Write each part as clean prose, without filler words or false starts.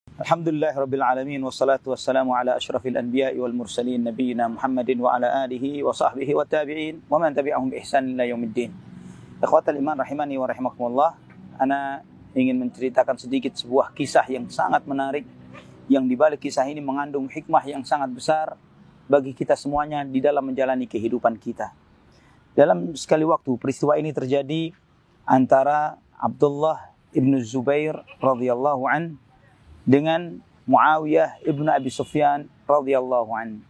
Alhamdulillah Rabbil Alamin wassalatu wassalamu ala ashrafil anbiya'i wal mursalin nabiyina Muhammadin wa ala alihi wa sahbihi wa tabi'in wa man tabi'ahum bi ihsan ila yaumiddin. Ikhwatal iman rahimani wa rahimakumullah. Ana ingin menceritakan sedikit sebuah kisah yang sangat menarik, yang di balik kisah ini mengandung hikmah yang sangat besar bagi kita semuanya di dalam menjalani kehidupan kita. Dalam sekali waktu peristiwa ini terjadi antara Abdullah ibn Zubair radhiyallahu an dengan Muawiyah ibn Abi Sufyan radhiyallahu an.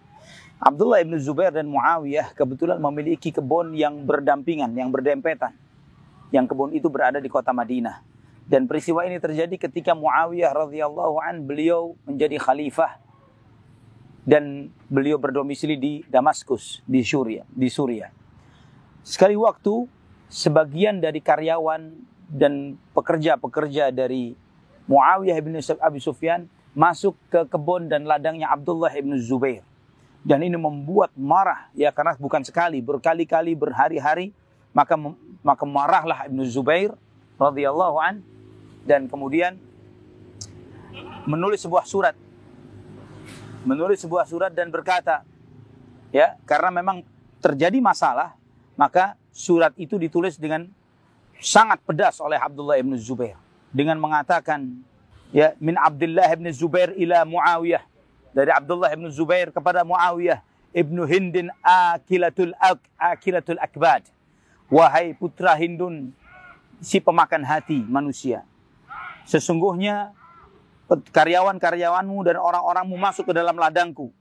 Abdullah ibn Zubair dan Muawiyah kebetulan memiliki kebun yang berdampingan, yang berdempetan. Yang kebun itu berada di kota Madinah. Dan peristiwa ini terjadi ketika Muawiyah radhiyallahu an beliau menjadi khalifah dan beliau berdomisili di Damaskus, di Suriah. Sekali waktu sebagian dari karyawan dan pekerja-pekerja dari Muawiyah bin Abi Sufyan masuk ke kebun dan ladangnya Abdullah bin Zubair. Dan ini membuat marah, ya, karena bukan sekali, berkali-kali, berhari-hari, maka marahlah Ibnu Zubair radhiyallahu an dan kemudian menulis sebuah surat dan berkata, ya, karena memang terjadi masalah, maka surat itu ditulis dengan sangat pedas oleh Abdullah bin Zubair dengan mengatakan, ya, min Abdullah bin Zubair ila Muawiyah, dari Abdullah bin Zubair kepada Muawiyah ibnu Hindin akilatul akbad, wahai putra Hindun, si pemakan hati manusia, sesungguhnya karyawan-karyawanmu dan orang-orangmu masuk ke dalam ladangku,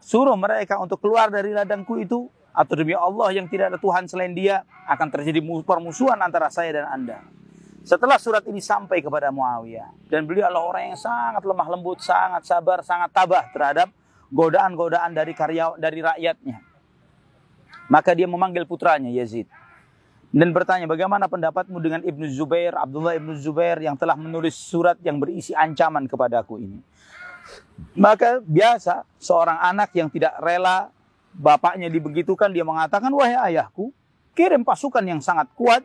suruh mereka untuk keluar dari ladangku itu, atau demi Allah yang tidak ada Tuhan selain Dia, akan terjadi permusuhan antara saya dan Anda. Setelah surat ini sampai kepada Muawiyah, dan beliau adalah orang yang sangat lemah lembut, sangat sabar, sangat tabah terhadap godaan-godaan dari rakyatnya. Maka dia memanggil putranya Yazid dan bertanya, bagaimana pendapatmu dengan Ibnu Zubair, Abdullah Ibnu Zubair yang telah menulis surat yang berisi ancaman kepadaku ini. Maka biasa seorang anak yang tidak rela bapaknya dibegitukan, dia mengatakan, wahai ayahku, kirim pasukan yang sangat kuat,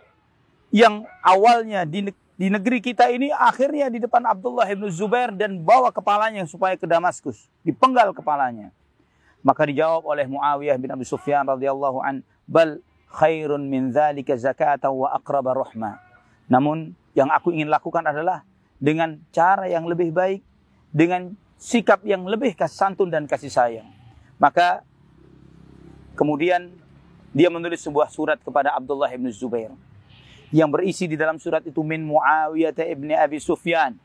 yang awalnya di negeri kita ini, akhirnya di depan Abdullah bin Zubair, dan bawa kepalanya supaya ke Damaskus, dipenggal kepalanya. Maka dijawab oleh Muawiyah bin Abi Sufyan radhiyallahu an, bal khairun min dzalika zakatan wa aqraba rahma. Namun yang aku ingin lakukan adalah dengan cara yang lebih baik, dengan sikap yang lebih santun dan kasih sayang. Maka kemudian dia menulis sebuah surat kepada Abdullah bin Zubair, yang berisi di dalam surat itu, min Muawiyah ibn Abi Sufyan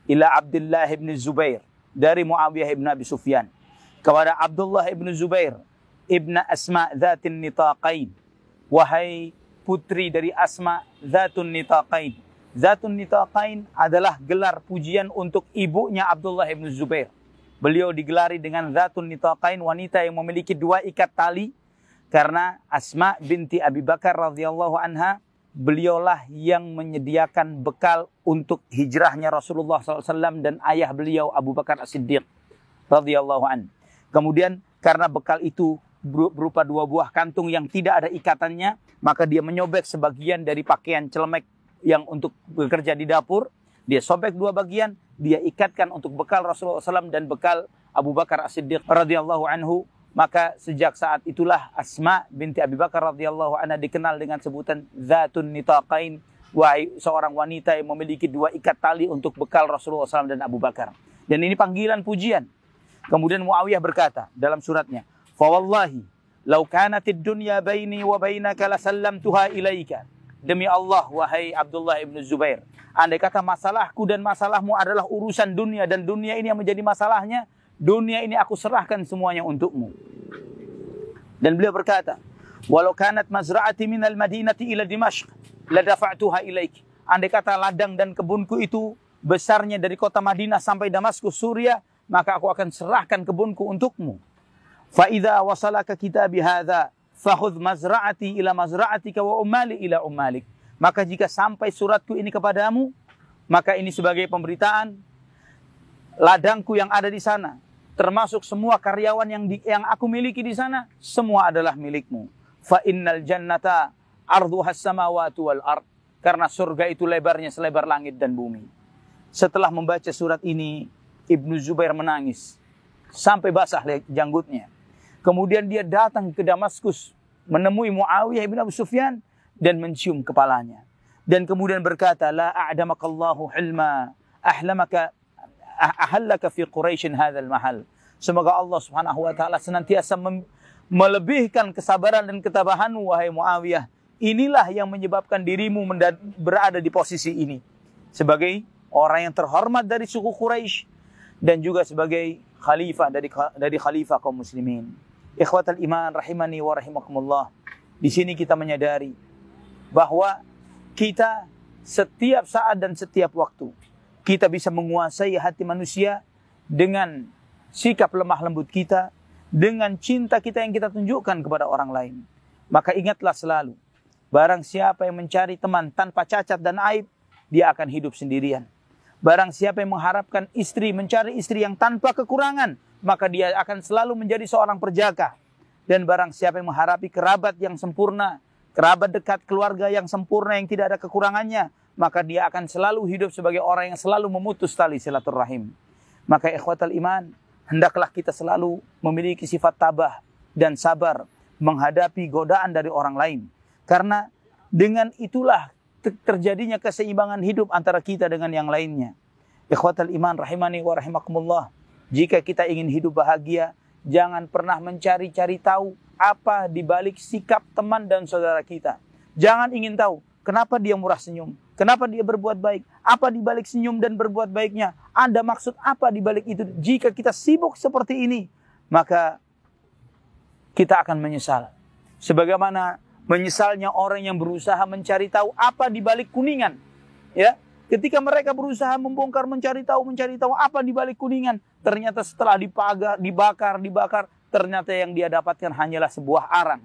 ila Abdullah ibn Zubair, dari Muawiyah ibn Abi Sufyan kepada Abdullah ibn Zubair ibn Asma dzatin nitaqain, wahai putri dari Asma dzatun nitaqain. Dzatun nitaqain adalah gelar pujian untuk ibunya Abdullah ibn Zubair. Beliau digelari dengan dzatun nitaqain, wanita yang memiliki dua ikat tali, karena Asma binti Abi Bakar radhiyallahu anha, beliaulah yang menyediakan bekal untuk hijrahnya Rasulullah SAW dan ayah beliau Abu Bakar As-Siddiq radhiyallahu an. Kemudian karena bekal itu berupa dua buah kantung yang tidak ada ikatannya, maka dia menyobek sebagian dari pakaian celemek yang untuk bekerja di dapur. Dia sobek dua bagian, dia ikatkan untuk bekal Rasulullah SAW dan bekal Abu Bakar As-Siddiq radhiyallahu anhu. Maka sejak saat itulah Asma binti Abi Bakar radhiyallahu anha dikenal dengan sebutan Dzatun Nitaqain, wahai seorang wanita yang memiliki dua ikat tali untuk bekal Rasulullah SAW dan Abu Bakar. Dan ini panggilan pujian. Kemudian Muawiyah berkata dalam suratnya, fa wallahi law kanatid dunya baini wa bainaka la sallamtuha ilaika. Demi Allah, wahai Abdullah ibn Zubair, andai kata masalahku dan masalahmu adalah urusan dunia, dan dunia ini yang menjadi masalahnya, dunia ini aku serahkan semuanya untukmu. Dan beliau berkata, walau kanat mazra'ati minal madinati ila Dimashq la dafa'tuha ilaik. Andai kata ladang dan kebunku itu besarnya dari kota Madinah sampai Damaskus, Suriah, maka aku akan serahkan kebunku untukmu. Fa idza wasalaka kitabi hadza fakhudh mazra'ati ila mazra'atika wa ummali ila ummalik. Maka jika sampai suratku ini kepadamu, maka ini sebagai pemberitaan, ladangku yang ada di sana, termasuk semua karyawan yang aku miliki di sana, semua adalah milikmu. Fa innal jannata arduhas samawati wal ard. Karena surga itu lebarnya selebar langit dan bumi. Setelah membaca surat ini, Ibnu Zubair menangis sampai basah janggutnya. Kemudian dia datang ke Damaskus menemui Muawiyah bin Abu Sufyan dan mencium kepalanya. Dan kemudian berkata, la a'damakallahu hilma ahlamaka ahallaka fi Quraisyin hadzal mahal. Semoga Allah Subhanahu wa taala senantiasa melebihkan kesabaran dan ketabahan wahai Muawiyah. Inilah yang menyebabkan dirimu berada di posisi ini sebagai orang yang terhormat dari suku Quraisy dan juga sebagai khalifah dari khalifah kaum muslimin. Ikhwatal iman rahimani wa rahimakumullah. Di sini kita menyadari bahwa kita setiap saat dan setiap waktu kita bisa menguasai hati manusia dengan sikap lemah lembut kita, dengan cinta kita yang kita tunjukkan kepada orang lain. Maka ingatlah selalu, barang siapa yang mencari teman tanpa cacat dan aib, dia akan hidup sendirian. Barang siapa yang mengharapkan istri, mencari istri yang tanpa kekurangan, maka dia akan selalu menjadi seorang perjaka. Dan barang siapa yang mengharapi kerabat yang sempurna, kerabat dekat, keluarga yang sempurna, yang tidak ada kekurangannya, maka dia akan selalu hidup sebagai orang yang selalu memutus tali silaturahim. Maka ikhwatal iman, hendaklah kita selalu memiliki sifat tabah dan sabar menghadapi godaan dari orang lain. Karena dengan itulah terjadinya keseimbangan hidup antara kita dengan yang lainnya. Ikhwatal iman rahimani wa rahimakumullah. Jika kita ingin hidup bahagia, jangan pernah mencari-cari tahu apa di balik sikap teman dan saudara kita. Jangan ingin tahu kenapa dia murah senyum, kenapa dia berbuat baik, apa di balik senyum dan berbuat baiknya, ada maksud apa di balik itu. Jika kita sibuk seperti ini, maka kita akan menyesal. Sebagaimana menyesalnya orang yang berusaha mencari tahu apa di balik kuningan. Ya, ketika mereka berusaha membongkar, mencari tahu apa di balik kuningan, ternyata setelah dibakar, ternyata yang dia dapatkan hanyalah sebuah arang.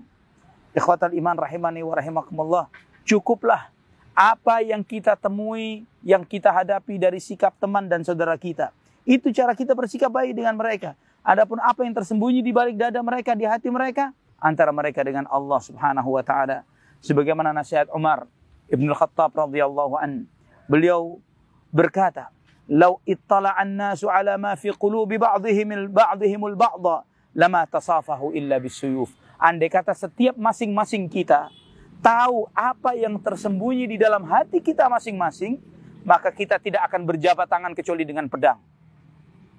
Ikhwatal iman rahimani wa rahimakumullah. Cukuplah apa yang kita temui, yang kita hadapi dari sikap teman dan saudara kita. Itu cara kita bersikap baik dengan mereka. Adapun apa yang tersembunyi di balik dada mereka, di hati mereka, antara mereka dengan Allah Subhanahu wa taala. Sebagaimana nasihat Umar Ibn Khattab radhiyallahu an. Beliau berkata, "Lau ittala'an nasu 'ala ma fi qulubi ba'dihimul ba'dha, lama tasafahu illa bisuyuf." Andai kata setiap masing-masing kita tahu apa yang tersembunyi di dalam hati kita masing-masing, maka kita tidak akan berjabat tangan kecuali dengan pedang.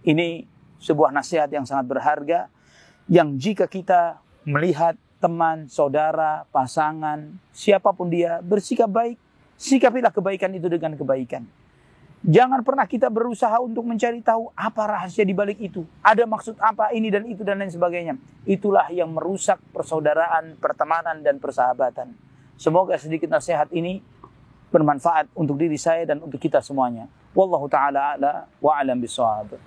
Ini sebuah nasihat yang sangat berharga, yang jika kita melihat teman, saudara, pasangan, siapapun dia, bersikap baik, sikapilah kebaikan itu dengan kebaikan. Jangan pernah kita berusaha untuk mencari tahu apa rahasia di balik itu. Ada maksud apa ini dan itu dan lain sebagainya. Itulah yang merusak persaudaraan, pertemanan dan persahabatan. Semoga sedikit nasihat ini bermanfaat untuk diri saya dan untuk kita semuanya. Wallahu ta'ala a'la wa a'lam bishawab.